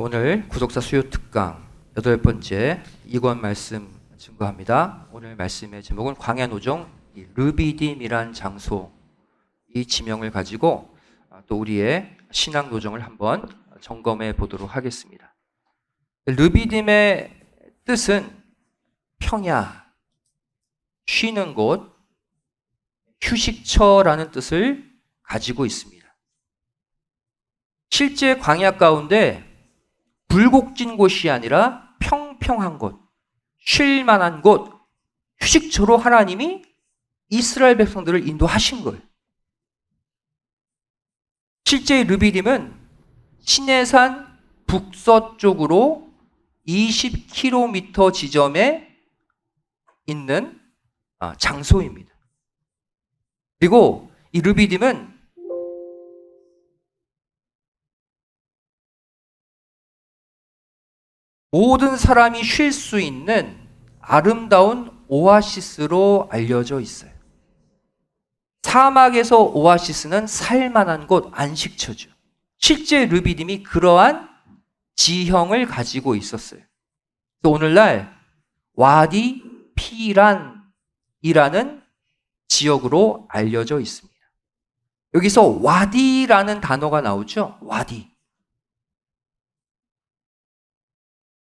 오늘 구속사 수요 특강 8번째 2권 말씀 증거합니다. 오늘 말씀의 제목은 광야 노정 르비딤이란 장소, 이 지명을 가지고 또 우리의 신앙 노정을 한번 점검해 보도록 하겠습니다. 르비딤의 뜻은 평야, 쉬는 곳, 휴식처라는 뜻을 가지고 있습니다. 실제 광야 가운데 불곡진 곳이 아니라 평평한 곳, 쉴 만한 곳, 휴식처로 하나님이 이스라엘 백성들을 인도하신 거예요. 실제 르비딤은 시내산 북서쪽으로 20km 지점에 있는 장소입니다. 그리고 이 르비딤은 모든 사람이 쉴 수 있는 아름다운 오아시스로 알려져 있어요. 사막에서 오아시스는 살만한 곳, 안식처죠. 실제 르비딤이 그러한 지형을 가지고 있었어요. 그래서 오늘날 와디 피란이라는 지역으로 알려져 있습니다. 여기서 와디라는 단어가 나오죠. 와디.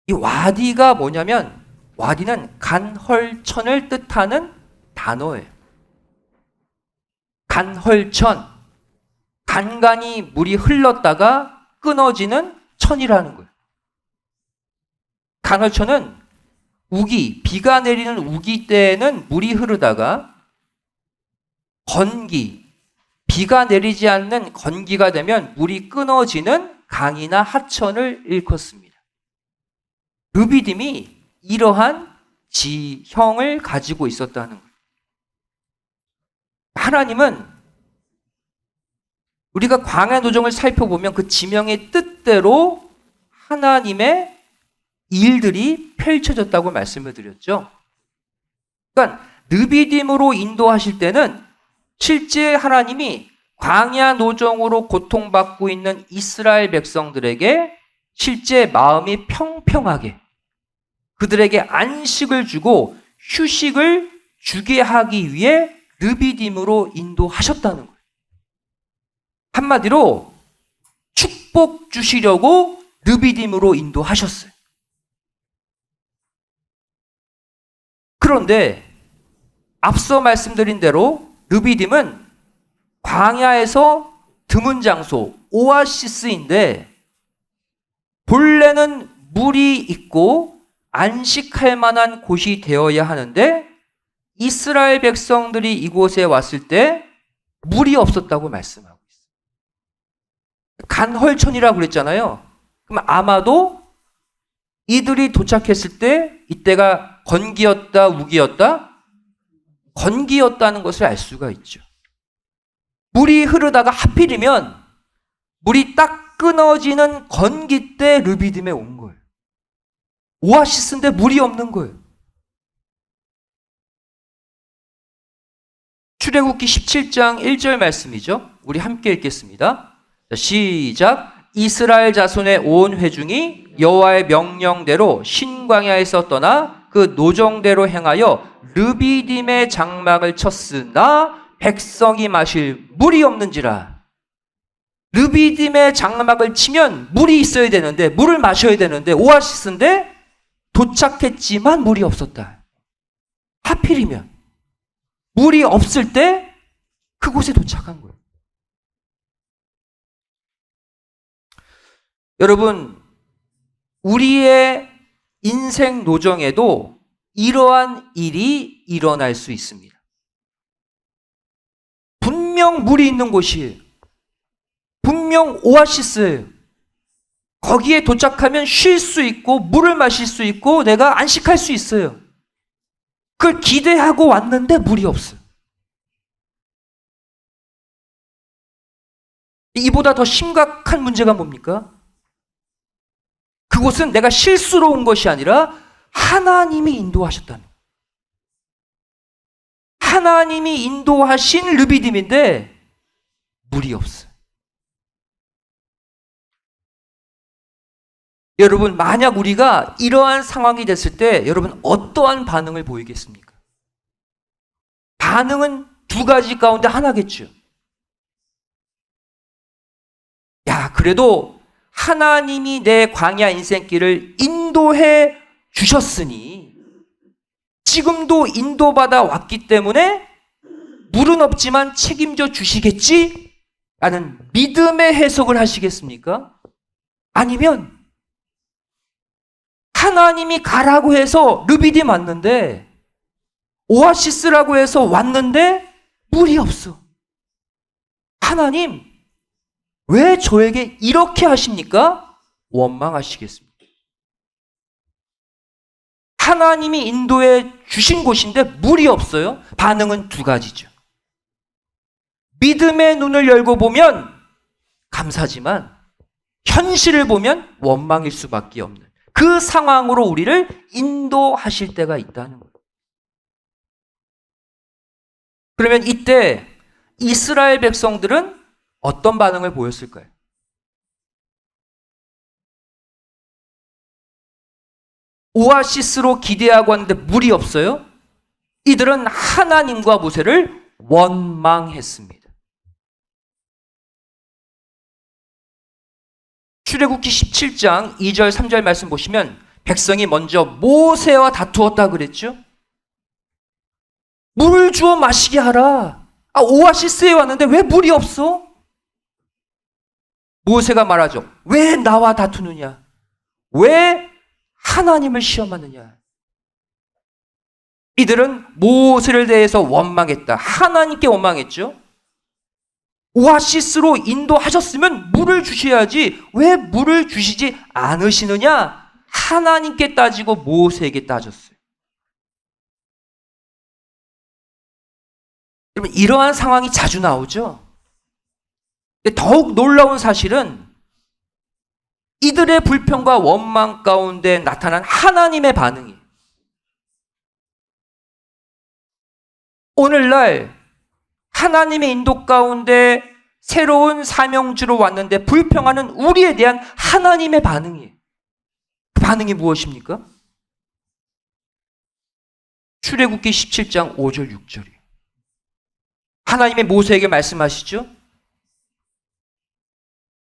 이 와디가 뭐냐면, 와디는 간헐천을 뜻하는 단어예요. 간헐천, 간간히 물이 흘렀다가 끊어지는 천이라는 거예요. 간헐천은 우기, 비가 내리는 우기 때에는 물이 흐르다가 건기, 비가 내리지 않는 건기가 되면 물이 끊어지는 강이나 하천을 일컫습니다. 르비딤이 이러한 지형을 가지고 있었다는 거예요. 하나님은 우리가 광야 노정을 살펴보면 그 지명의 뜻대로 하나님의 일들이 펼쳐졌다고 말씀을 드렸죠. 그러니까 르비딤으로 인도하실 때는 실제 하나님이 광야 노정으로 고통받고 있는 이스라엘 백성들에게 실제 마음이 평평하게 그들에게 안식을 주고 휴식을 주게 하기 위해 르비딤으로 인도하셨다는 거예요. 한마디로 축복 주시려고 르비딤으로 인도하셨어요. 그런데 앞서 말씀드린 대로 르비딤은 광야에서 드문 장소, 오아시스인데 본래는 물이 있고 안식할 만한 곳이 되어야 하는데 이스라엘 백성들이 이곳에 왔을 때 물이 없었다고 말씀하고 있어요. 간헐천이라고 그랬잖아요. 그럼 아마도 이들이 도착했을 때 이때가 건기였다, 우기였다? 건기였다는 것을 알 수가 있죠. 물이 흐르다가 하필이면 물이 딱 끊어지는 건기 때 르비딤에 온 거예요. 오아시스인데 물이 없는 거예요. 출애굽기 17장 1절 말씀이죠. 우리 함께 읽겠습니다. 시작. 이스라엘 자손의 온 회중이 여호와의 명령대로 신광야에서 떠나 그 노정대로 행하여 르비딤의 장막을 쳤으나 백성이 마실 물이 없는지라. 르비딤의 장막을 치면 물이 있어야 되는데, 물을 마셔야 되는데, 오아시스인데 도착했지만 물이 없었다. 하필이면 물이 없을 때 그곳에 도착한 거예요. 여러분, 우리의 인생 노정에도 이러한 일이 일어날 수 있습니다. 분명 물이 있는 곳이에요. 분명 오아시스예요. 거기에 도착하면 쉴 수 있고 물을 마실 수 있고 내가 안식할 수 있어요. 그걸 기대하고 왔는데 물이 없어요. 이보다 더 심각한 문제가 뭡니까? 그곳은 내가 실수로 온 것이 아니라 하나님이 인도하셨다는 거예요. 하나님이 인도하신 르비딤인데 물이 없어요. 여러분, 만약 우리가 이러한 상황이 됐을 때 여러분 어떠한 반응을 보이겠습니까? 반응은 두 가지 가운데 하나겠죠. 야, 그래도 하나님이 내 광야 인생길을 인도해 주셨으니 지금도 인도받아 왔기 때문에 물은 없지만 책임져 주시겠지? 라는 믿음의 해석을 하시겠습니까? 아니면 하나님이 가라고 해서 르비딤 왔는데, 오아시스라고 해서 왔는데 물이 없어. 하나님, 왜 저에게 이렇게 하십니까? 원망하시겠습니다. 하나님이 인도해 주신 곳인데 물이 없어요? 반응은 두 가지죠. 믿음의 눈을 열고 보면 감사지만 현실을 보면 원망일 수밖에 없는 그 상황으로 우리를 인도하실 때가 있다는 거예요. 그러면 이때 이스라엘 백성들은 어떤 반응을 보였을까요? 오아시스로 기대하고 왔는데 물이 없어요? 이들은 하나님과 모세를 원망했습니다. 출애굽기 17장 2절 3절 말씀 보시면 백성이 먼저 모세와 다투었다 그랬죠? 물을 주어 마시게 하라. 오아시스에 왔는데 왜 물이 없어? 모세가 말하죠. 왜 나와 다투느냐? 왜 하나님을 시험하느냐? 이들은 모세를 대해서 원망했다. 하나님께 원망했죠. 오아시스로 인도하셨으면 물을 주셔야지 왜 물을 주시지 않으시느냐? 하나님께 따지고 모세에게 따졌어요. 여러분, 이러한 상황이 자주 나오죠. 근데 더욱 놀라운 사실은 이들의 불평과 원망 가운데 나타난 하나님의 반응이에요. 오늘날 하나님의 인도 가운데 새로운 사명주로 왔는데 불평하는 우리에 대한 하나님의 반응이에요. 그 반응이 무엇입니까? 출애굽기 17장 5절 6절이에요. 하나님의 모세에게 말씀하시죠.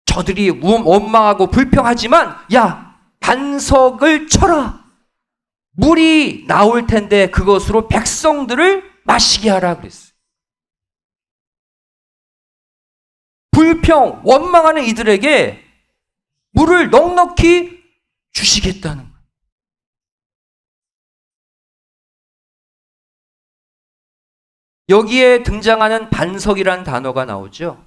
저들이 원망하고 불평하지만 야, 반석을 쳐라. 물이 나올 텐데 그것으로 백성들을 마시게 하라 그랬어요. 불평, 원망하는 이들에게 물을 넉넉히 주시겠다는 거예요. 여기에 등장하는 반석이라는 단어가 나오죠.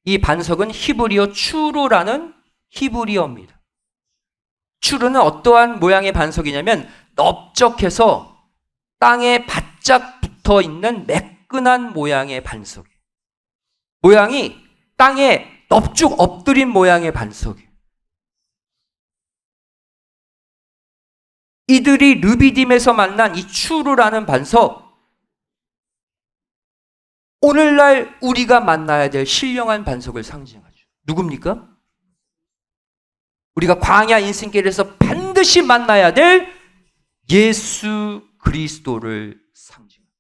이 반석은 히브리어 추루라는 히브리어입니다. 추루는 어떠한 모양의 반석이냐면 넓적해서 땅에 바짝 붙어 있는 매끈한 모양의 반석이에요. 모양이 땅에 넙죽 엎드린 모양의 반석이에요. 이들이 르비딤에서 만난 이 추루라는 반석, 오늘날 우리가 만나야 될 신령한 반석을 상징하죠. 누굽니까? 우리가 광야 인생길에서 반드시 만나야 될 예수 그리스도를 상징합니다.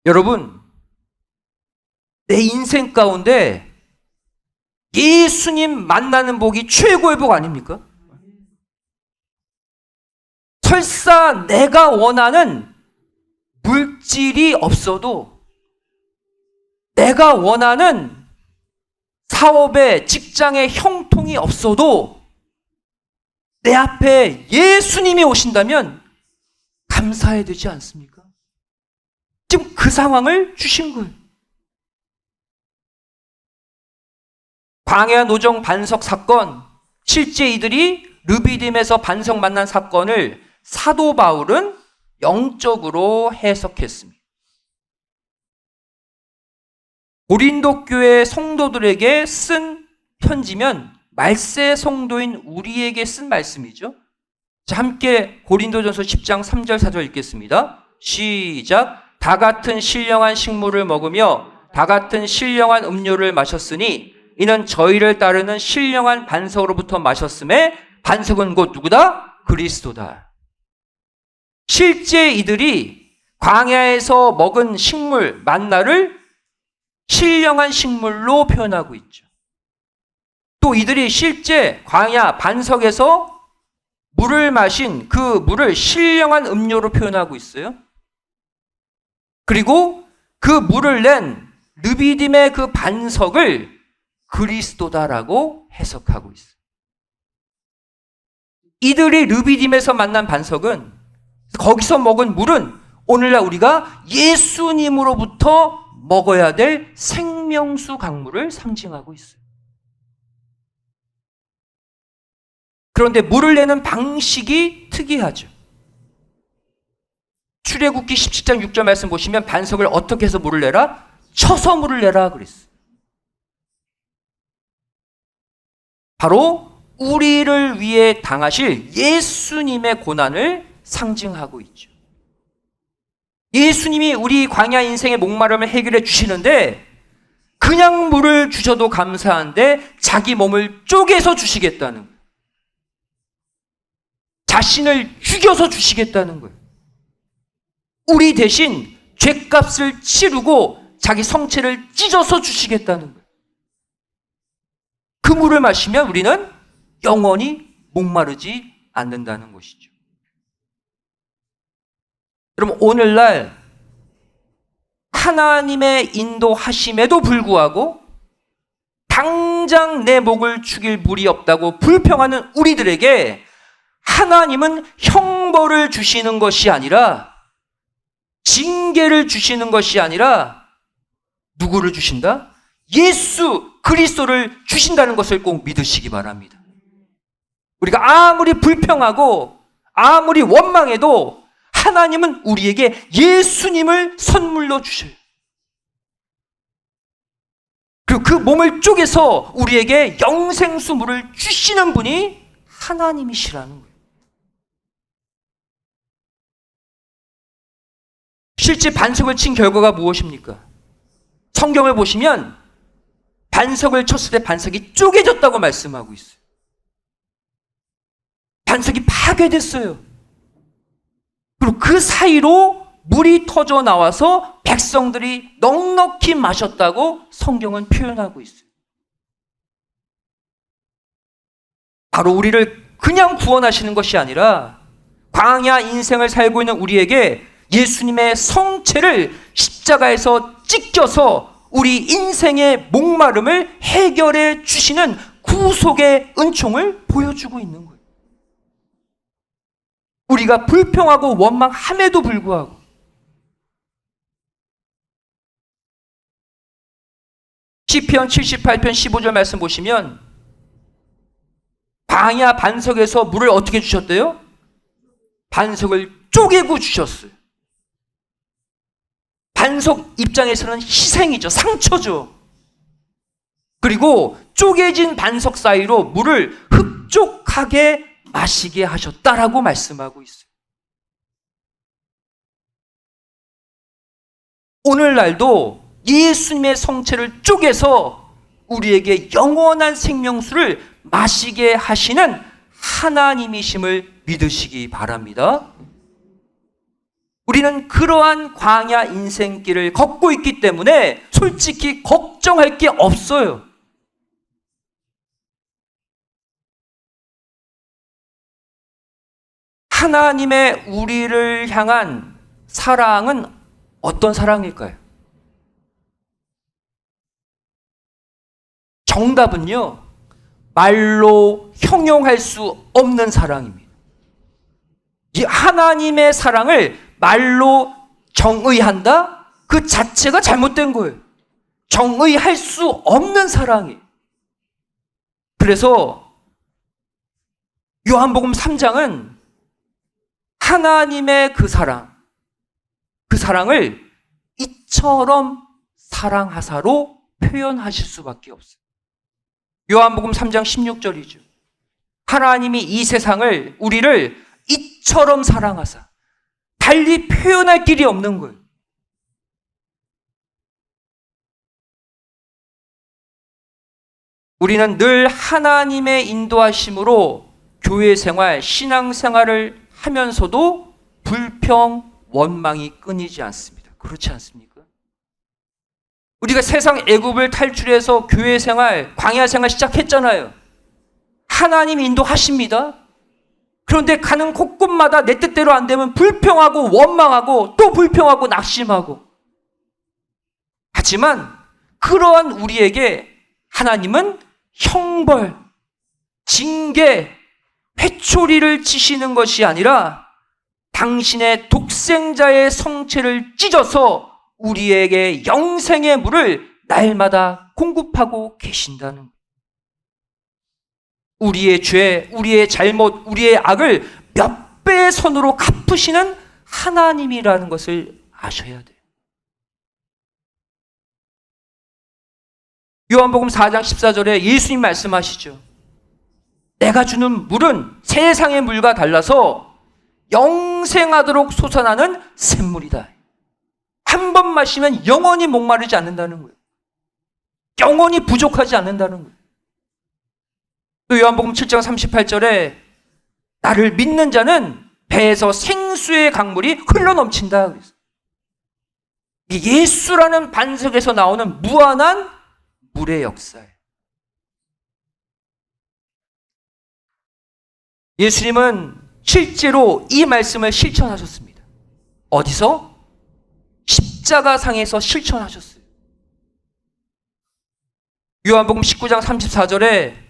여러분, 내 인생 가운데 예수님 만나는 복이 최고의 복 아닙니까? 설사 내가 원하는 물질이 없어도, 내가 원하는 사업에, 직장에 형통이 없어도 내 앞에 예수님이 오신다면 감사해야 되지 않습니까? 지금 그 상황을 주신 거예요. 광야 노정 반석 사건, 실제 이들이 르비딤에서 반석 만난 사건을 사도 바울은 영적으로 해석했습니다. 고린도 교회 성도들에게 쓴 편지면 말세 성도인 우리에게 쓴 말씀이죠. 자, 함께 고린도전서 10장 3절 4절 읽겠습니다. 시작. 다 같은 신령한 식물을 먹으며 다 같은 신령한 음료를 마셨으니 이는 저희를 따르는 신령한 반석으로부터 마셨음에 반석은 곧 누구다? 그리스도다. 실제 이들이 광야에서 먹은 식물 만나를 신령한 식물로 표현하고 있죠. 또 이들이 실제 광야 반석에서 물을 마신 그 물을 신령한 음료로 표현하고 있어요. 그리고 그 물을 낸 르비딤의 그 반석을 그리스도다라고 해석하고 있어요. 이들이 르비딤에서 만난 반석은, 거기서 먹은 물은 오늘날 우리가 예수님으로부터 먹어야 될 생명수 강물을 상징하고 있어요. 그런데 물을 내는 방식이 특이하죠. 출애굽기 17장 6절 말씀 보시면 반석을 어떻게 해서 물을 내라? 쳐서 물을 내라 그랬어요. 바로 우리를 위해 당하실 예수님의 고난을 상징하고 있죠. 예수님이 우리 광야 인생의 목마름을 해결해 주시는데 그냥 물을 주셔도 감사한데 자기 몸을 쪼개서 주시겠다는 거예요. 자신을 죽여서 주시겠다는 거예요. 우리 대신 죗값을 치르고 자기 성체를 찢어서 주시겠다는 거예요. 그 물을 마시면 우리는 영원히 목마르지 않는다는 것이죠. 여러분, 오늘날 하나님의 인도하심에도 불구하고 당장 내 목을 죽일 물이 없다고 불평하는 우리들에게 하나님은 형벌을 주시는 것이 아니라, 징계를 주시는 것이 아니라 누구를 주신다? 예수 그리스도를 주신다는 것을 꼭 믿으시기 바랍니다. 우리가 아무리 불평하고 아무리 원망해도 하나님은 우리에게 예수님을 선물로 주셔요. 그리고 그 몸을 쪼개서 우리에게 영생수물을 주시는 분이 하나님이시라는 거예요. 실제 반석을 친 결과가 무엇입니까? 성경을 보시면 반석을 쳤을 때 반석이 쪼개졌다고 말씀하고 있어요. 반석이 파괴됐어요. 그리고 그 사이로 물이 터져 나와서 백성들이 넉넉히 마셨다고 성경은 표현하고 있어요. 바로 우리를 그냥 구원하시는 것이 아니라 광야 인생을 살고 있는 우리에게 예수님의 성체를 십자가에서 찢겨서 우리 인생의 목마름을 해결해 주시는 구속의 은총을 보여주고 있는 거예요. 우리가 불평하고 원망함에도 불구하고 시편 78편 15절 말씀 보시면 광야 반석에서 물을 어떻게 주셨대요? 반석을 쪼개고 주셨어요. 반석 입장에서는 희생이죠. 상처죠. 그리고 쪼개진 반석 사이로 물을 흡족하게 마시게 하셨다라고 말씀하고 있어요. 오늘날도 예수님의 성체를 쪼개서 우리에게 영원한 생명수를 마시게 하시는 하나님이심을 믿으시기 바랍니다. 우리는 그러한 광야 인생길을 걷고 있기 때문에 솔직히 걱정할 게 없어요. 하나님의 우리를 향한 사랑은 어떤 사랑일까요? 정답은요, 말로 형용할 수 없는 사랑입니다. 이 하나님의 사랑을 말로 정의한다? 그 자체가 잘못된 거예요. 정의할 수 없는 사랑이에요. 그래서 요한복음 3장은 하나님의 그 사랑을 이처럼 사랑하사로 표현하실 수밖에 없어요. 요한복음 3장 16절이죠. 하나님이 이 세상을, 우리를 이처럼 사랑하사, 달리 표현할 길이 없는 거예요. 우리는 늘 하나님의 인도하심으로 교회 생활, 신앙 생활을 하면서도 불평, 원망이 끊이지 않습니다. 그렇지 않습니까? 우리가 세상 애굽을 탈출해서 교회 생활, 광야 생활 시작했잖아요. 하나님 인도하십니다. 그런데 가는 곳곳마다 내 뜻대로 안 되면 불평하고 원망하고 또 불평하고 낙심하고. 하지만 그러한 우리에게 하나님은 형벌, 징계, 회초리를 치시는 것이 아니라 당신의 독생자의 성체를 찢어서 우리에게 영생의 물을 날마다 공급하고 계신다는 거예요. 우리의 죄, 우리의 잘못, 우리의 악을 몇 배의 선으로 갚으시는 하나님이라는 것을 아셔야 돼요. 요한복음 4장 14절에 예수님 말씀하시죠. 내가 주는 물은 세상의 물과 달라서 영생하도록 솟아나는 샘물이다. 한 번 마시면 영원히 목마르지 않는다는 거예요. 영원히 부족하지 않는다는 거예요. 또 요한복음 7장 38절에 나를 믿는 자는 배에서 생수의 강물이 흘러넘친다. 그랬어요. 예수라는 반석에서 나오는 무한한 물의 역사예요. 예수님은 실제로 이 말씀을 실천하셨습니다. 어디서? 십자가상에서 실천하셨어요. 요한복음 19장 34절에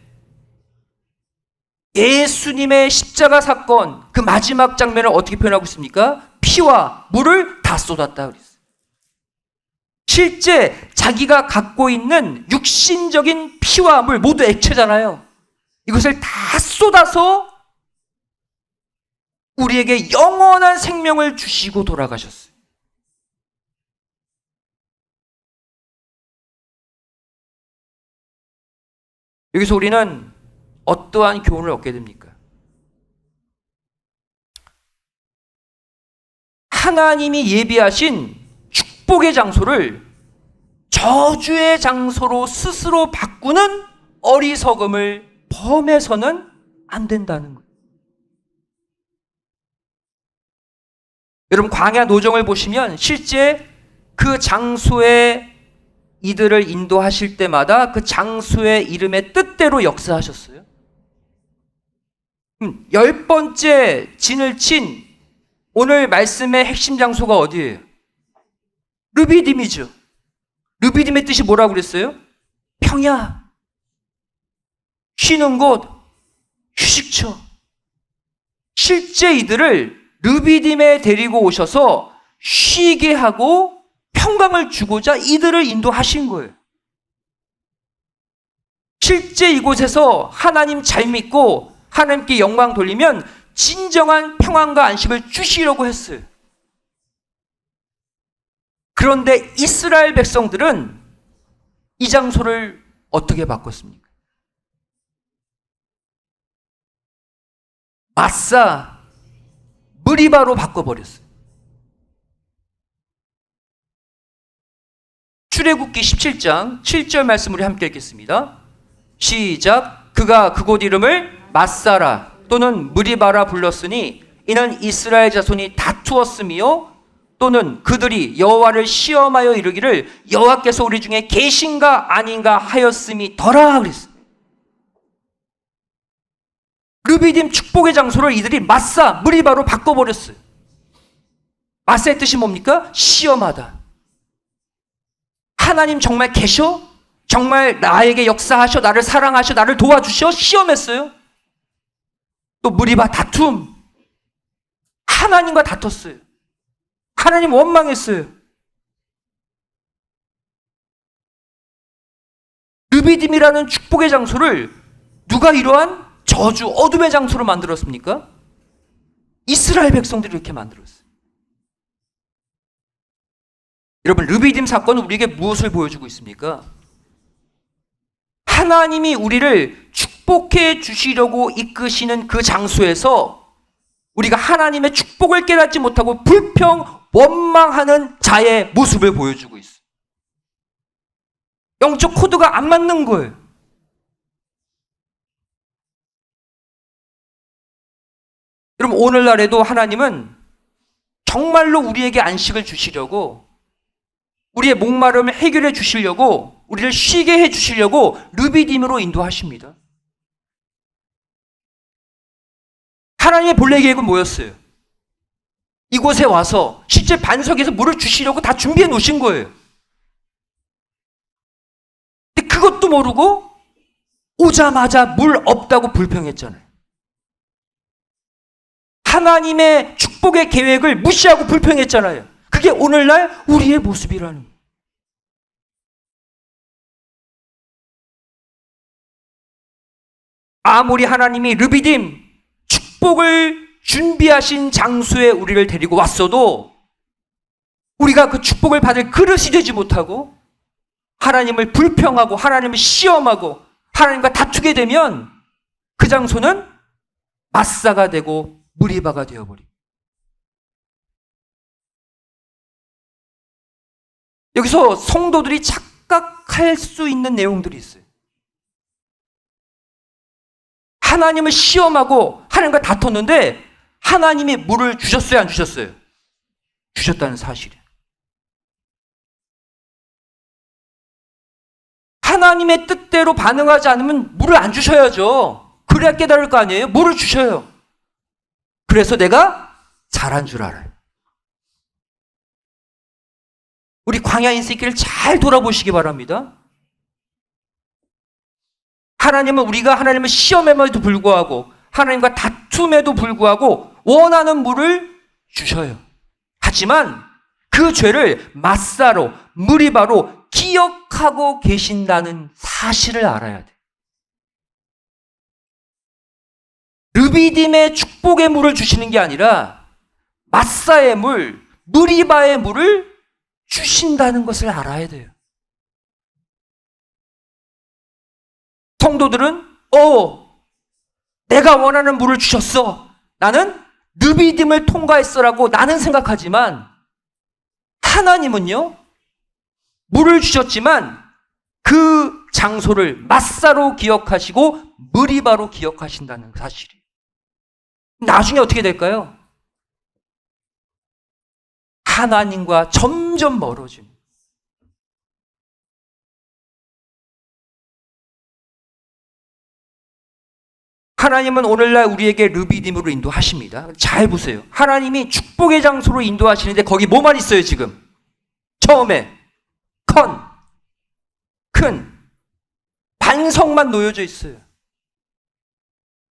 예수님의 십자가 사건, 그 마지막 장면을 어떻게 표현하고 있습니까? 피와 물을 다 쏟았다 그랬어요. 실제 자기가 갖고 있는 육신적인 피와 물, 모두 액체잖아요. 이것을 다 쏟아서 우리에게 영원한 생명을 주시고 돌아가셨어요. 여기서 우리는 어떠한 교훈을 얻게 됩니까? 하나님이 예비하신 축복의 장소를 저주의 장소로 스스로 바꾸는 어리석음을 범해서는 안 된다는 거예요. 여러분, 광야 노정을 보시면 실제 그 장소에 이들을 인도하실 때마다 그 장소의 이름의 뜻대로 역사하셨어요. 10번째 진을 친 오늘 말씀의 핵심 장소가 어디예요? 르비딤이죠. 르비딤의 뜻이 뭐라고 그랬어요? 평야, 쉬는 곳, 휴식처. 실제 이들을 르비딤에 데리고 오셔서 쉬게 하고 평강을 주고자 이들을 인도하신 거예요. 실제 이곳에서 하나님 잘 믿고 하나님께 영광 돌리면 진정한 평안과 안식을 주시려고 했어요. 그런데 이스라엘 백성들은 이 장소를 어떻게 바꿨습니까? 마사, 무리바로 바꿔버렸어요. 출애굽기 17장 7절 말씀 우리 함께 읽겠습니다. 시작. 그가 그곳 이름을 마사라 또는 무리바라 불렀으니 이는 이스라엘 자손이 다투었으며 또는 그들이 여호와를 시험하여 이르기를 여호와께서 우리 중에 계신가 아닌가 하였음이 더라 그랬어요. 르비딤 축복의 장소를 이들이 마사, 무리바로 바꿔버렸어요. 마사의 뜻이 뭡니까? 시험하다. 하나님 정말 계셔? 정말 나에게 역사하셔? 나를 사랑하셔? 나를 도와주셔? 시험했어요. 또 무리바 다툼. 하나님과 다퉜어요. 하나님 원망했어요. 르비딤이라는 축복의 장소를 누가 이러한 저주, 어둠의 장소로 만들었습니까? 이스라엘 백성들이 이렇게 만들었어요. 여러분, 르비딤 사건은 우리에게 무엇을 보여주고 있습니까? 하나님이 우리를 축복해 주시려고 이끄시는 그 장소에서 우리가 하나님의 축복을 깨닫지 못하고 불평, 원망하는 자의 모습을 보여주고 있어요. 영적 코드가 안 맞는 거예요. 여러분, 오늘날에도 하나님은 정말로 우리에게 안식을 주시려고, 우리의 목마름을 해결해 주시려고, 우리를 쉬게 해 주시려고 르비딤으로 인도하십니다. 하나님의 본래 계획은 뭐였어요? 이곳에 와서 실제 반석에서 물을 주시려고 다 준비해 놓으신 거예요. 근데 그것도 모르고 오자마자 물 없다고 불평했잖아요. 하나님의 축복의 계획을 무시하고 불평했잖아요. 그게 오늘날 우리의 모습이라는 거예요. 아무리 하나님이 르비딤 축복을 준비하신 장소에 우리를 데리고 왔어도 우리가 그 축복을 받을 그릇이 되지 못하고 하나님을 불평하고 하나님을 시험하고 하나님과 다투게 되면 그 장소는 마사가 되고 무리바가 되어버립니다. 여기서 성도들이 착각할 수 있는 내용들이 있어요. 하나님을 시험하고 하나님과 다퉜는데 하나님이 물을 주셨어요, 안 주셨어요? 주셨다는 사실이에요. 하나님의 뜻대로 반응하지 않으면 물을 안 주셔야죠. 그래야 깨달을 거 아니에요? 물을 주셔요. 그래서 내가 잘한 줄 알아요. 우리 광야 인생길을 잘 돌아보시기 바랍니다. 하나님은 우리가 하나님을 시험에도 불구하고 하나님과 다툼에도 불구하고 원하는 물을 주셔요. 하지만 그 죄를 마사로 무리바로 기억하고 계신다는 사실을 알아야 돼. 르비딤의 축복의 물을 주시는 게 아니라 마사의 물, 무리바의 물을 주신다는 것을 알아야 돼요. 성도들은 내가 원하는 물을 주셨어. 나는 르비딤을 통과했어라고 나는 생각하지만 하나님은요, 물을 주셨지만 그 장소를 마사로 기억하시고 무리바로 기억하신다는 사실이. 나중에 어떻게 될까요? 하나님과 점점 멀어집니다. 하나님은 오늘날 우리에게 르비딤으로 인도하십니다. 잘 보세요. 하나님이 축복의 장소로 인도하시는데 거기 뭐만 있어요, 지금? 처음에 큰 반석만 놓여져 있어요.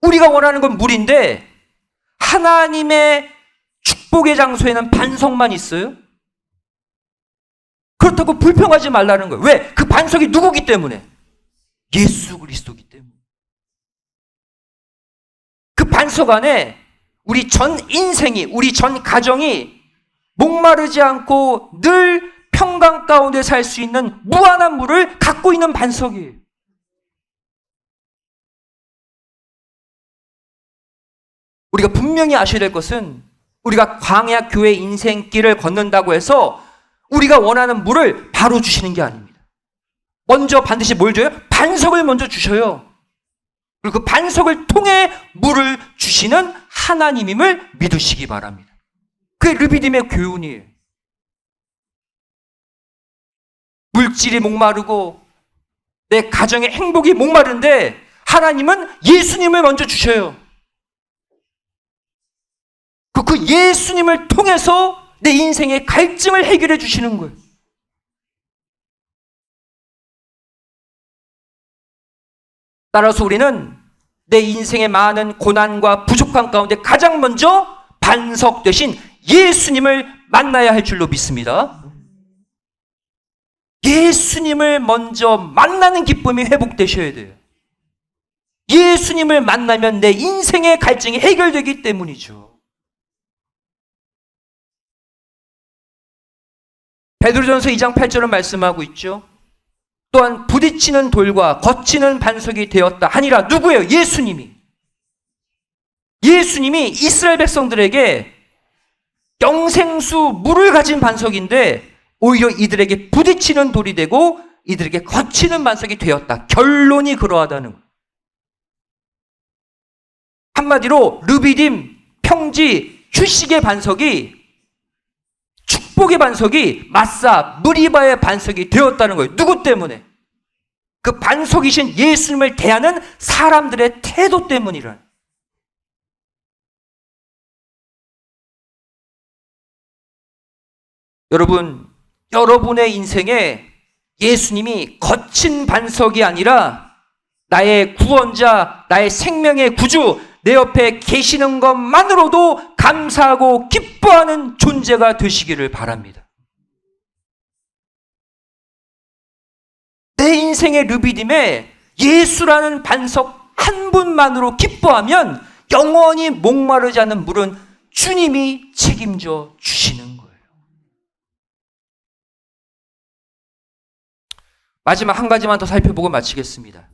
우리가 원하는 건 물인데 하나님의 축복의 장소에는 반석만 있어요? 그렇다고 불평하지 말라는 거예요. 왜? 그 반석이 누구기 때문에? 예수 그리스도기 때문에. 그 반석 안에 우리 전 인생이, 우리 전 가정이 목마르지 않고 늘 평강 가운데 살 수 있는 무한한 물을 갖고 있는 반석이에요. 우리가 분명히 아셔야 될 것은 우리가 광야 교회 인생길을 걷는다고 해서 우리가 원하는 물을 바로 주시는 게 아닙니다. 먼저 반드시 뭘 줘요? 반석을 먼저 주셔요. 그리고 그 반석을 통해 물을 주시는 하나님임을 믿으시기 바랍니다. 그게 르비딤의 교훈이에요. 물질이 목마르고 내 가정의 행복이 목마른데 하나님은 예수님을 먼저 주셔요. 그 예수님을 통해서 내 인생의 갈증을 해결해 주시는 거예요. 따라서 우리는 내 인생의 많은 고난과 부족함 가운데 가장 먼저 반석 되신 예수님을 만나야 할 줄로 믿습니다. 예수님을 먼저 만나는 기쁨이 회복되셔야 돼요. 예수님을 만나면 내 인생의 갈증이 해결되기 때문이죠. 베드로전서 2장 8절은 말씀하고 있죠. 또한 부딪히는 돌과 거치는 반석이 되었다 하니라. 누구예요? 예수님이. 예수님이 이스라엘 백성들에게 영생수 물을 가진 반석인데 오히려 이들에게 부딪히는 돌이 되고 이들에게 거치는 반석이 되었다. 결론이 그러하다는 거예요. 한마디로 르비딤 평지, 휴식의 반석이, 축복의 반석이 마사, 무리바의 반석이 되었다는 거예요. 누구 때문에? 그 반석이신 예수님을 대하는 사람들의 태도 때문이라는. 여러분, 여러분의 인생에 예수님이 거친 반석이 아니라 나의 구원자, 나의 생명의 구주, 내 옆에 계시는 것만으로도 감사하고 기뻐하는 존재가 되시기를 바랍니다. 내 인생의 르비딤에 예수라는 반석 한 분만으로 기뻐하면 영원히 목마르지 않는 물은 주님이 책임져 주시는 거예요. 마지막 한 가지만 더 살펴보고 마치겠습니다.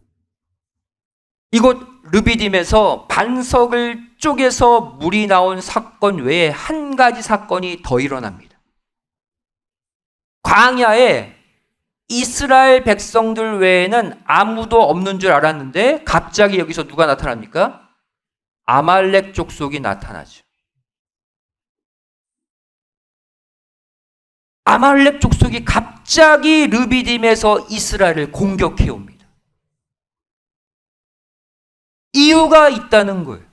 이곳 르비딤에서 반석을 쪼개서 물이 나온 사건 외에 한 가지 사건이 더 일어납니다. 광야에 이스라엘 백성들 외에는 아무도 없는 줄 알았는데 갑자기 여기서 누가 나타납니까? 아말렉 족속이 나타나죠. 아말렉 족속이 갑자기 르비딤에서 이스라엘을 공격해 옵니다. 이유가 있다는 거예요.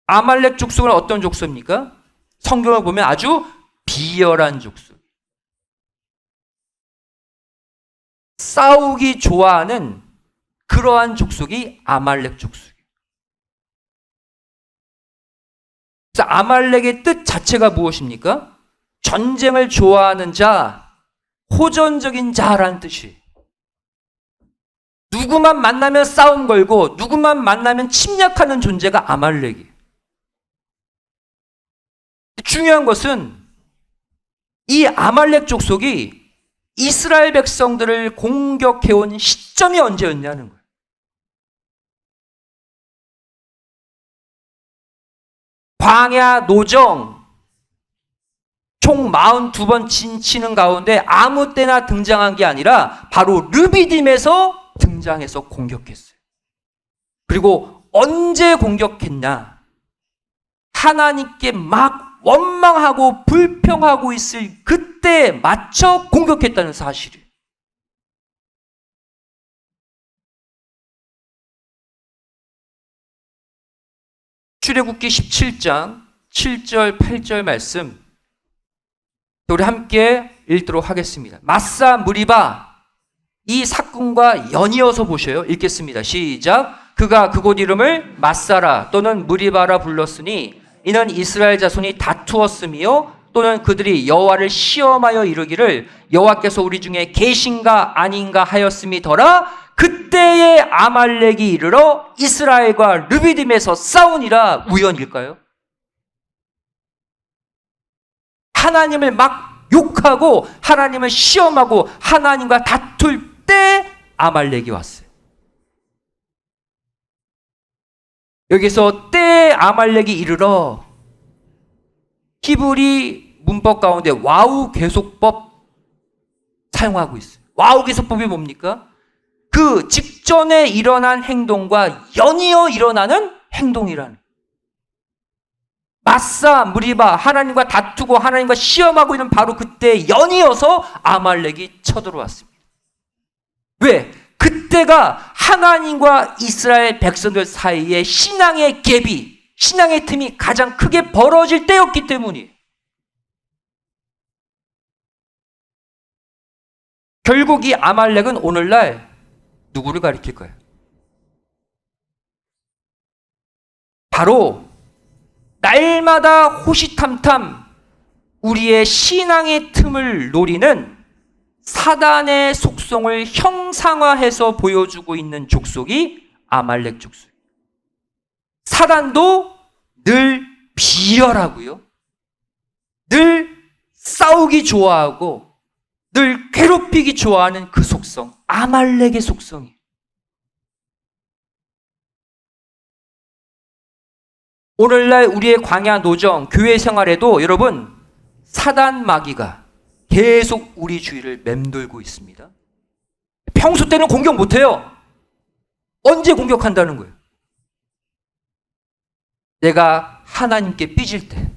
아말렉 족속은 어떤 족속입니까? 성경을 보면 아주 비열한 족속. 싸우기 좋아하는 그러한 족속이 아말렉 족속이에요. 그래서 아말렉의 뜻 자체가 무엇입니까? 전쟁을 좋아하는 자, 호전적인 자라는 뜻이에요. 누구만 만나면 싸움 걸고 누구만 만나면 침략하는 존재가 아말렉이에요. 중요한 것은 이 아말렉 족속이 이스라엘 백성들을 공격해온 시점이 언제였냐는 거예요. 광야 노정 총 42번 진치는 가운데 아무 때나 등장한 게 아니라 바로 르비딤에서 등장해서 공격했어요. 그리고 언제 공격했냐? 하나님께 막 원망하고 불평하고 있을 그때에 맞춰 공격했다는 사실이에요. 출애굽기 17장 7절 8절 말씀 우리 함께 읽도록 하겠습니다. 마사 무리바 이 사건과 연이어서 보셔요. 읽겠습니다. 시작. 그가 그곳 이름을 마사라 또는 무리바라 불렀으니 이는 이스라엘 자손이 다투었으며 또는 그들이 여호와를 시험하여 이르기를 여호와께서 우리 중에 계신가 아닌가 하였음이더라. 그때에 아말렉이 이르러 이스라엘과 르비딤에서 싸우니라. 우연일까요? 하나님을 막 욕하고 하나님을 시험하고 하나님과 다툴 때 아말렉이 왔어요. 여기서 때 아말렉이 이르러 히브리 문법 가운데 와우 계속법 사용하고 있어요. 와우 계속법이 뭡니까? 그 직전에 일어난 행동과 연이어 일어나는 행동이라는. 마사 무리바 하나님과 다투고 하나님과 시험하고 있는 바로 그때 연이어서 아말렉이 쳐들어왔습니다. 왜? 그때가 하나님과 이스라엘 백성들 사이에 신앙의 갭이, 신앙의 틈이 가장 크게 벌어질 때였기 때문이에요. 결국 이 아말렉은 오늘날 누구를 가리킬까요? 바로 날마다 호시탐탐 우리의 신앙의 틈을 노리는 사단의 속성을 형상화해서 보여주고 있는 족속이 아말렉 족속. 사단도 늘 비열하고요. 늘 싸우기 좋아하고 늘 괴롭히기 좋아하는 그 속성, 아말렉의 속성이에요. 오늘날 우리의 광야 노정, 교회 생활에도 여러분 사단 마귀가 계속 우리 주위를 맴돌고 있습니다. 평소 때는 공격 못해요. 언제 공격한다는 거예요? 내가 하나님께 삐질 때,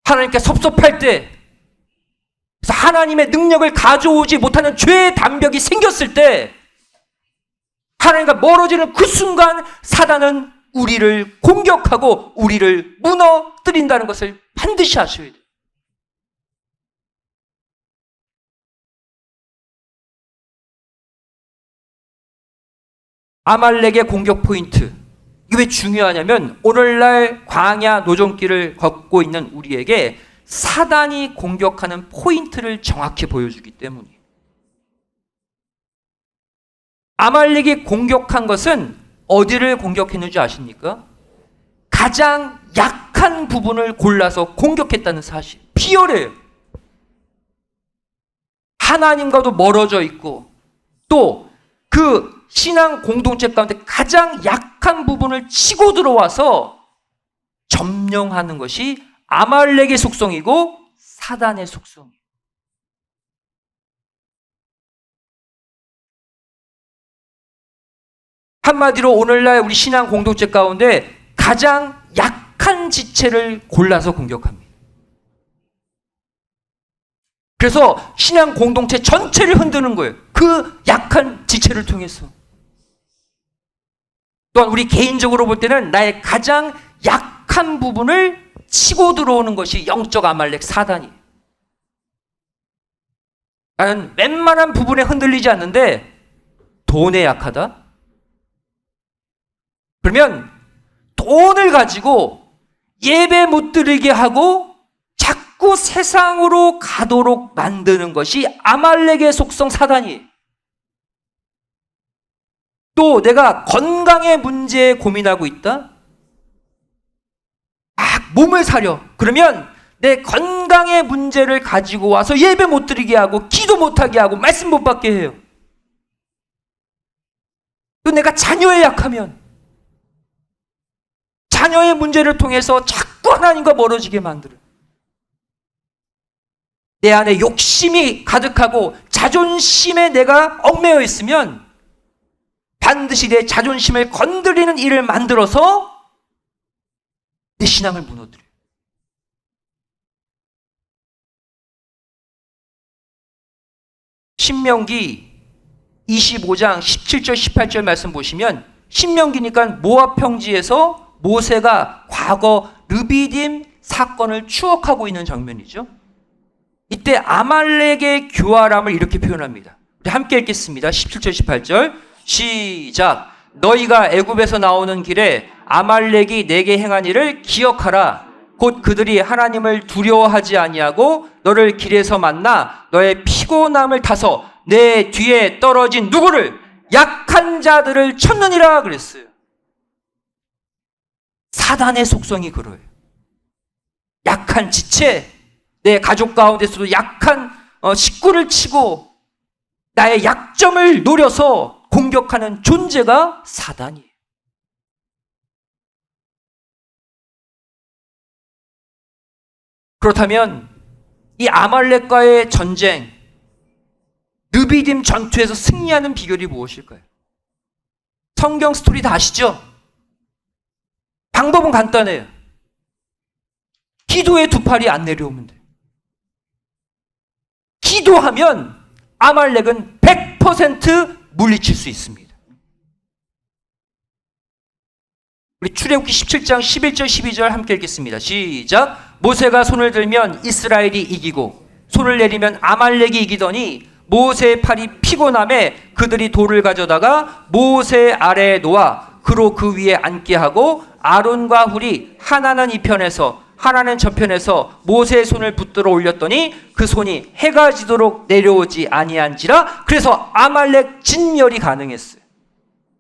하나님께 섭섭할 때, 그래서 하나님의 능력을 가져오지 못하는 죄의 담벽이 생겼을 때, 하나님과 멀어지는 그 순간 사단은 우리를 공격하고 우리를 무너뜨린다는 것을 반드시 아셔야 돼요. 아말렉의 공격 포인트, 이게 왜 중요하냐면 오늘날 광야 노정길을 걷고 있는 우리에게 사단이 공격하는 포인트를 정확히 보여주기 때문이에요. 아말렉이 공격한 것은 어디를 공격했는지 아십니까? 가장 약한 부분을 골라서 공격했다는 사실. 피열해요. 하나님과도 멀어져 있고 또 그 신앙 공동체 가운데 가장 약한 부분을 치고 들어와서 점령하는 것이 아말렉의 속성이고 사단의 속성이에요. 한마디로 오늘날 우리 신앙 공동체 가운데 가장 약한 지체를 골라서 공격합니다. 그래서 신앙 공동체 전체를 흔드는 거예요. 그 약한 지체를 통해서. 또한 우리 개인적으로 볼 때는 나의 가장 약한 부분을 치고 들어오는 것이 영적 아말렉 사단이에요. 나는 웬만한 부분에 흔들리지 않는데 돈에 약하다? 그러면 돈을 가지고 예배 못 드리게 하고 자꾸 세상으로 가도록 만드는 것이 아말렉의 속성 사단이에요. 또 내가 건강의 문제에 고민하고 있다? 몸을 사려. 그러면 내 건강의 문제를 가지고 와서 예배 못 드리게 하고 기도 못하게 하고 말씀 못 받게 해요. 또 내가 자녀에 약하면 자녀의 문제를 통해서 자꾸 하나님과 멀어지게 만들어요. 내 안에 욕심이 가득하고 자존심에 내가 얽매여 있으면 반드시 내 자존심을 건드리는 일을 만들어서 내 신앙을 무너뜨려요. 신명기 25장 17절 18절 말씀 보시면 신명기니까 모압 평지에서 모세가 과거 르비딤 사건을 추억하고 있는 장면이죠. 이때 아말렉의 교활함을 이렇게 표현합니다. 우리 함께 읽겠습니다. 17절 18절 시작. 너희가 애굽에서 나오는 길에 아말렉이 내게 행한 일을 기억하라. 곧 그들이 하나님을 두려워하지 아니하고 너를 길에서 만나 너의 피곤함을 타서 내 뒤에 떨어진 누구를 약한 자들을 쳤느니라 그랬어요. 사단의 속성이 그래요. 약한 지체, 내 가족 가운데서도 약한 식구를 치고 나의 약점을 노려서 공격하는 존재가 사단이에요. 그렇다면 이 아말렉과의 전쟁, 르비딤 전투에서 승리하는 비결이 무엇일까요? 성경 스토리 다 아시죠? 방법은 간단해요. 기도의 두 팔이 안 내려오면 돼요. 기도하면 아말렉은 100% 물리칠 수 있습니다. 우리 출애굽기 17장 11절 12절 함께 읽겠습니다. 시작. 모세가 손을 들면 이스라엘이 이기고 손을 내리면 아말렉이 이기더니 모세의 팔이 피곤함에 그들이 돌을 가져다가 모세 아래에 놓아 그로 그 위에 앉게 하고 아론과 훌이 하나는 이 편에서 하나는 저편에서 모세의 손을 붙들어 올렸더니 그 손이 해가 지도록 내려오지 아니한지라. 그래서 아말렉 진멸이 가능했어요.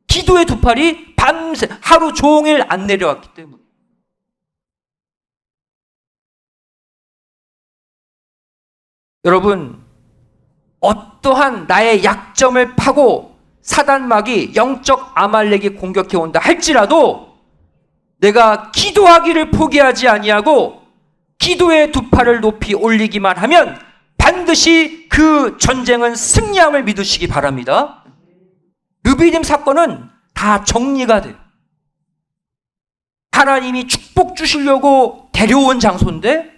기도의 두 팔이 밤새 하루 종일 안 내려왔기 때문에. 여러분, 어떠한 나의 약점을 파고 사단막이 영적 아말렉이 공격해 온다 할지라도 내가 기도하기를 포기하지 아니하고 기도의 두 팔을 높이 올리기만 하면 반드시 그 전쟁은 승리함을 믿으시기 바랍니다. 르비딤 사건은 다 정리가 돼요. 하나님이 축복 주시려고 데려온 장소인데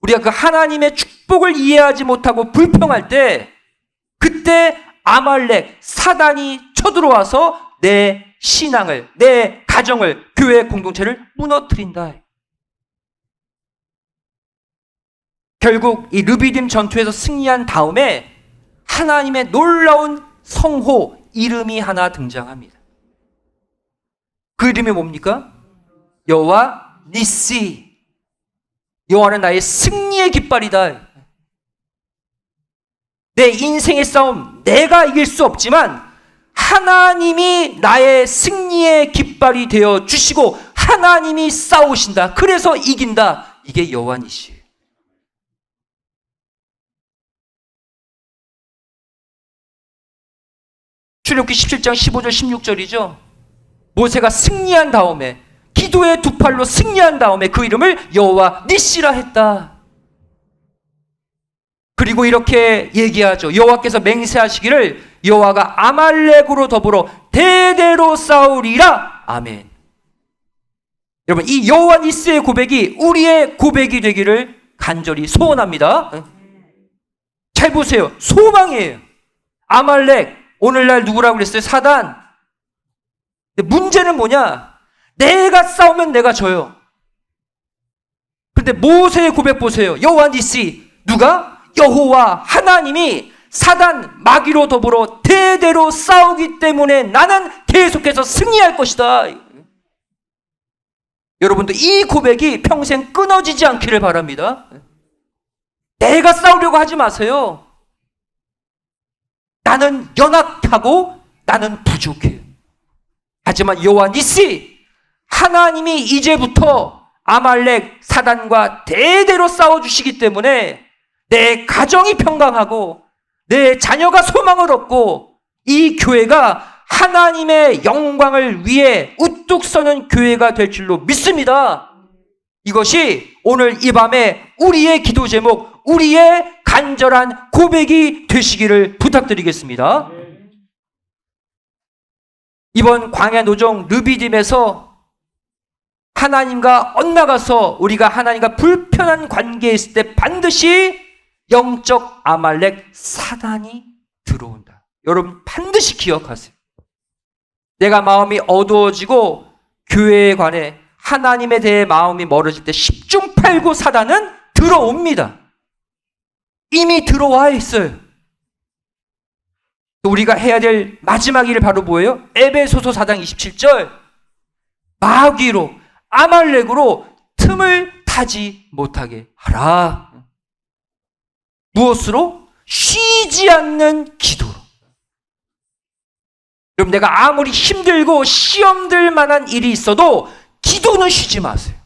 우리가 그 하나님의 축복을 이해하지 못하고 불평할 때 그때 아말렉, 사단이 쳐들어와서 내 신앙을, 내 가정을, 교회 공동체를 무너뜨린다. 결국 이 르비딤 전투에서 승리한 다음에 하나님의 놀라운 성호, 이름이 하나 등장합니다. 그 이름이 뭡니까? 여호와 니시. 여호와는 나의 승리의 깃발이다. 내 인생의 싸움 내가 이길 수 없지만 하나님이 나의 승리의 깃발이 되어 주시고 하나님이 싸우신다. 그래서 이긴다. 이게 여호와 니시예요. 출애굽기 17장 15절 16절이죠. 모세가 승리한 다음에 기도의 두 팔로 승리한 다음에 그 이름을 여호와 니시라 했다. 그리고 이렇게 얘기하죠. 여호와께서 맹세하시기를 여호와가 아말렉으로 더불어 대대로 싸우리라. 아멘. 여러분, 이 여호와 니스의 고백이 우리의 고백이 되기를 간절히 소원합니다. 잘 보세요. 소망이에요. 아말렉, 오늘날 누구라고 그랬어요? 사단. 문제는 뭐냐? 내가 싸우면 내가 져요. 그런데 모세의 고백 보세요. 여호와 니시. 누가? 여호와 하나님이 사단 마귀로 더불어 대대로 싸우기 때문에 나는 계속해서 승리할 것이다. 여러분들 이 고백이 평생 끊어지지 않기를 바랍니다. 내가 싸우려고 하지 마세요. 나는 연약하고 나는 부족해요. 하지만 여호와 니시, 하나님이 이제부터 아말렉 사단과 대대로 싸워주시기 때문에 내 가정이 평강하고 내 자녀가 소망을 얻고 이 교회가 하나님의 영광을 위해 우뚝 서는 교회가 될 줄로 믿습니다. 이것이 오늘 이 밤에 우리의 기도 제목, 우리의 간절한 고백이 되시기를 부탁드리겠습니다. 이번 광야 노정 르비딤에서 하나님과 엇나가서 우리가 하나님과 불편한 관계에 있을 때 반드시 영적 아말렉 사단이 들어온다. 여러분 반드시 기억하세요. 내가 마음이 어두워지고 교회에 관해 하나님에 대해 마음이 멀어질 때 10중 8구 사단은 들어옵니다. 이미 들어와 있어요. 우리가 해야 될 마지막 일이 바로 뭐예요? 에베소서 4장 27절 마귀로 아말렉으로 틈을 타지 못하게 하라. 무엇으로? 쉬지 않는 기도로. 여러분 내가 아무리 힘들고 시험들 만한 일이 있어도 기도는 쉬지 마세요.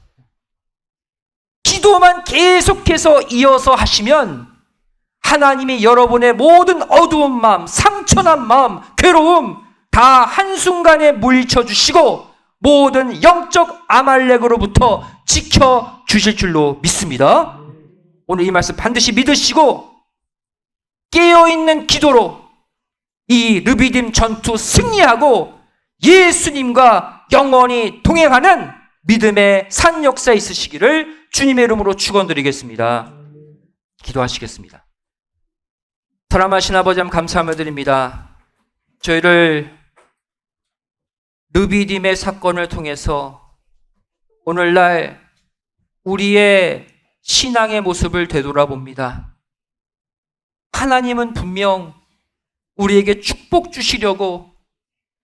기도만 계속해서 이어서 하시면 하나님이 여러분의 모든 어두운 마음, 상처난 마음, 괴로움 다 한순간에 물리쳐 주시고 모든 영적 아말렉으로부터 지켜주실 줄로 믿습니다. 오늘 이 말씀 반드시 믿으시고 깨어있는 기도로 이 르비딤 전투 승리하고 예수님과 영원히 동행하는 믿음의 산 역사 있으시기를 주님의 이름으로 축원드리겠습니다. 기도하시겠습니다. 사랑하신 아버지 감사하며 드립니다. 저희를 르비딤의 사건을 통해서 오늘날 우리의 신앙의 모습을 되돌아봅니다. 하나님은 분명 우리에게 축복 주시려고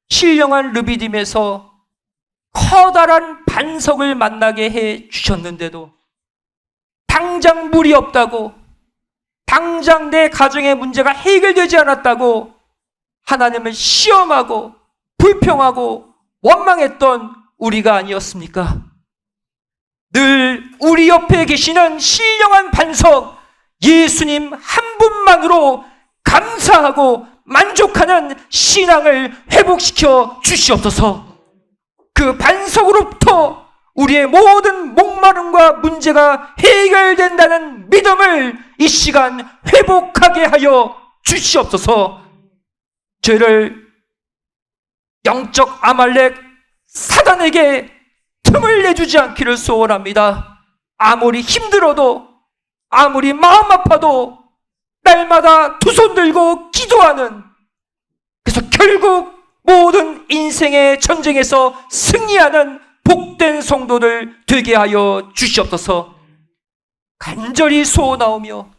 신령한 르비딤에서 커다란 반석을 만나게 해 주셨는데도 당장 물이 없다고, 당장 내 가정의 문제가 해결되지 않았다고 하나님을 시험하고 불평하고 원망했던 우리가 아니었습니까? 늘 우리 옆에 계시는 신령한 반석 예수님 한 분만으로 감사하고 만족하는 신앙을 회복시켜 주시옵소서. 그 반석으로부터 우리의 모든 목마름과 문제가 해결된다는 믿음을 이 시간 회복하게 하여 주시옵소서. 저희를 영적 아말렉 사단에게 틈을 내주지 않기를 소원합니다. 아무리 힘들어도, 아무리 마음 아파도 날마다 두 손 들고 기도하는, 그래서 결국 모든 인생의 전쟁에서 승리하는 복된 성도들 되게 하여 주시옵소서. 간절히 소원하오며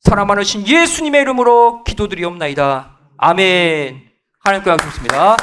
사랑 많으신 예수님의 이름으로 기도드리옵나이다. 아멘. 하나님께 감사합니다.